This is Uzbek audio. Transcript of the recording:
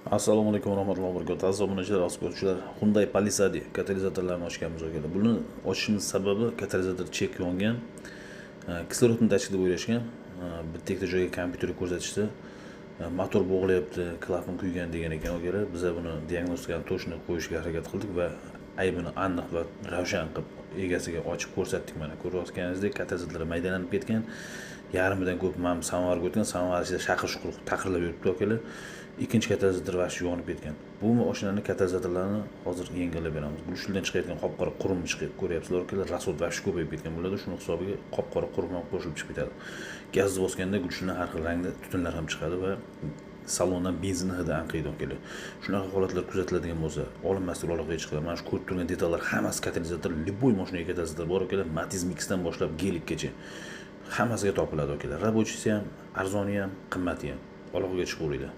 Assalomu alaykum va rahmatullohi va barakatuh. Aziz obunachilar, aziz ko'ruvchilar, Hyundai Palisade katalizatorlarini ochganmiz aka. Buni ochishimiz sababi katalizator chek yongan, kislorodni tashkil deb o'ylashgan. Bitta ikkita joyga kompyuterga ko'rsatishdi. Motor bo'g'layapti, klapan kuygan degan ekan akalar. Biz buni diagnostikani to'shni qo'yishga harakat qildik va aybini aniq va ravshan qilib egasiga ochib ko'rsatdik. Mana ko'rayotganingizdek katalizator maydalanib ketgan. Yarmidan ko'p samovarga o'tgan, samovar ichida shaqir-shuqur taqirlab yuribdi akalar. Ikkinchi katalizator vashi yonib ketgan. Bu mashinaning katalizatorlarini hozir yengillab beramiz. Gulshildan chiqayotgan qop-qora qurum chiqib ko'ryapsizlar akalar, rasod vashi ko'payib ketgan bo'ladi. Shuning hisobiga qop-qora qurum ham qo'shilib chiqib ketadi. Gazni bosganda gulshildan har xil rangda tutunlar ham chiqadi va salondan benzin hidi anqiydi akalar. Shunaqa holatlar kuzatiladigan bo'lsa, olinmaslik aloqaga chiqadi. Mana shu ko'rib turgan detallar hammasi katalizator, любой mashinaga katalizator bor akalar, Matiz Mix'dan boshlab Gelikgacha hammasiga topiladi akalar. Rabochisi ham, arzoni ham, qimmati ham. Aloqaga chiqaveringlar.